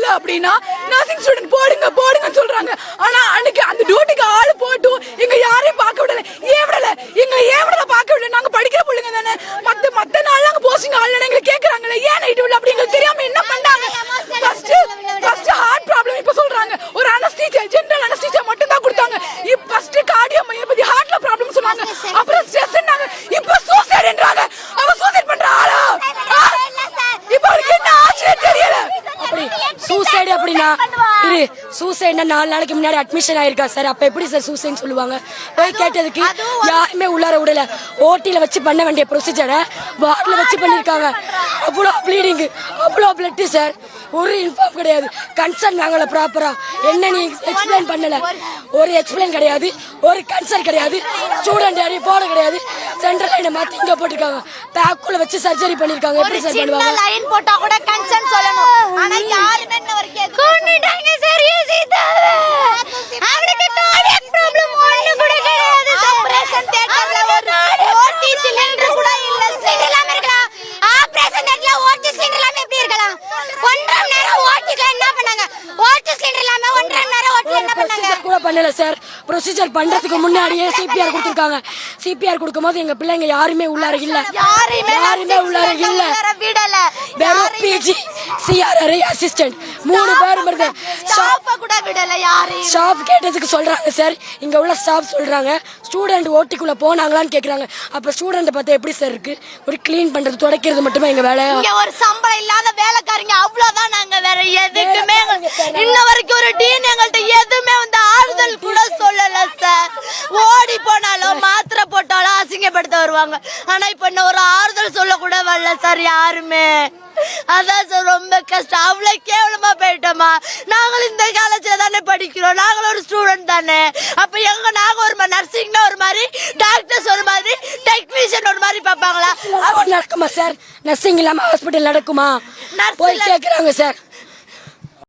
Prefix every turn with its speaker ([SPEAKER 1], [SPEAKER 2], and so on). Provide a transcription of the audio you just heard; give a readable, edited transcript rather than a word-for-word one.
[SPEAKER 1] இல்ல அப்படின்னா nursing student போடுங்கன்னு சொல்றாங்க. ஆனா அன்னைக்கு அந்த டியூட்டிக்கு ஆளு போட்டு எங்க யாரையும் பார்க்க விடல. எங்களை ஏன் விடல பார்க்க விடல? நாங்க படிக்கிற பிள்ளைங்க தானே. மத்த நாள் நாங்க போஸ்டிங் ஆள் எங்களை கேக்குறாங்களே ஏன் நைட் விடல அப்படி எங்களுக்கு தெரியாம என்ன பண்ணாங்க? ஃபர்ஸ்ட் ஹார்ட் ப்ராப்ளம் இப்ப சொல்றாங்க. ஒரு அனஸ்தீசியா ஜெனரல் அனஸ்தீசியா மட்டும் தான் கொடுத்தாங்க. இப்ப ஃபர்ஸ்ட் கார்டியோ மையோபதி ஹார்ட்ல ப்ராப்ளம் சொன்னாங்க. அப்புறம் ஸ்ட்ரெஸ்னாங்க. இப்ப சூசைட்ன்றாங்க. அவ சூசைட் பண்ற ஆளா? இப்ப அவருக்கு என்ன ஆச்சு தெரியல.
[SPEAKER 2] அப்படி சூசைடு அப்படின்னா இது சூசைட்னா 4 நாளைக்கு முன்னாடி அட்மிஷன் ஆயிருக்கா சார். அப்ப எப்படி சார் சூசைட்னு சொல்லுவாங்க? போய் கேட்டதுக்கு யாருமே உள்ளார விடல. ஓட்டில வச்சு பண்ண வேண்டிய ப்ரொசீஜரை வார்டில் வச்சு பண்ணியிருக்காங்க. அவ்வளோ ப்ளீடிங், அவ்வளோ பிளட் சார். ஒரு இன்ஃபார்ம் கிடையாது. கன்சர்ன் வாங்கல ப்ராப்பரா. என்ன நீ எக்ஸ்பிளைன் பண்ணல. ஒரு எக்ஸ்பிளைன் கிடையாது, ஒரு கன்சர்ன் கிடையாது. ஸ்டூடெண்ட் யாரையும் போட கிடையாது. சென்ட்ரல் லைனை மாத்தி இங்க போட்டிருக்காங்க. பேக்குள்ள வச்சு சர்ஜரி பண்ணிருக்காங்க. எப்படி சார் பண்ணுவாங்க?
[SPEAKER 3] லைன் போட்டா கூட கன்சர்ன் சொல்லணும். ஆனா யாருமே இன்ன வரைக்கும் கொன்னுட்டாங்க சார். ஈஸிதாவே அவளுக்கு கார்டியக் ப்ராப்ளம் ஒண்ணு கூட கிடையாது. ஆபரேஷன் தியேட்டர்ல ஒரு ஓடி சிலிண்டர் கூட இல்ல. சிலிண்டர்லாம் இருக்கலாம். ஆபரேஷன் தியேட்டர்ல ஓடி சிலிண்டர்லாம் எப்படி இருக்கலாம்? 1.5 மணி நேரம் ஓடிக்கு என்ன பண்ணாங்க? ஓடி சிலிண்டர் இல்லாம 1.5 மணி நேரம் ஓடி என்ன பண்ணாங்க?
[SPEAKER 2] கூட பண்ணல சார். ப்ரொசீஜர் பண்றதுக்கு முன்னாடியே சிபிஆர் கொடுத்திருக்காங்க. சிபிஆர் கொடுக்கும்போது எங்க பிள்ளைங்க யாருமே உள்ளார இல்ல. யாருமே உள்ளார இல்ல.
[SPEAKER 3] விடல.
[SPEAKER 2] வெறும் பிஜி சிஆர்ஆர் அசிஸ்டன்ட் 3 பேர் இருந்த
[SPEAKER 3] ஸ்டாஃப் கூட விடல. யாரு
[SPEAKER 2] ஸ்டாஃப் கேட்டதுக்கு சொல்றாங்க சார். இங்க உள்ள ஸ்டாஃப் சொல்றாங்க ஸ்டூடெண்ட் ஓட்டிக்குள்ள போனாங்களான்னு கேக்குறாங்க. அப்ப ஸ்டூடெண்ட் பார்த்தா எப்படி சார் இருக்கு? ஒரு க்ளீன் பண்றது துடைக்கிறது மட்டுமே எங்க வேலை.
[SPEAKER 3] இங்க ஒரு சம்பளம் இல்லாத வேலைக்காரங்க அவ்வளவுதான். நாங்க வேற எதுக்குமே இன்ன வரைக்கும் ஒரு டீன் எங்கள்கிட்ட எதுவுமே வந்து ஆறுதல் கூட சொல்லல சார். ஓடி போனாலும் மாத்திரை போட்டாலும் அசிங்கப்படுத்த வருவாங்க. ஆனா இப்ப இன்னும் ஒரு ஆறுதல் சொல்ல கூட வரல சார் யாருமே. அதான் சார் ரொம்ப கஷ்டம். அவ்வளவு கேவலமா போயிட்டோமா. நாங்களும் இந்த காலேஜ்ல தானே படிக்கிறோம். நாங்களும் ஒரு ஸ்டூடெண்ட் தானே. அப்ப நாங்க ஒரு நர்சிங்னா ஒரு மாதிரி, டாக்டர்ஸ் ஒரு மாதிரி, டெக்னீஷியன் ஒரு மாதிரி பாப்பாங்களா?
[SPEAKER 2] நடக்குமா சார்? நர்சிங் இல்லாம ஹாஸ்பிட்டல் நடக்குமா? போய் கேக்குறாங்க சார்.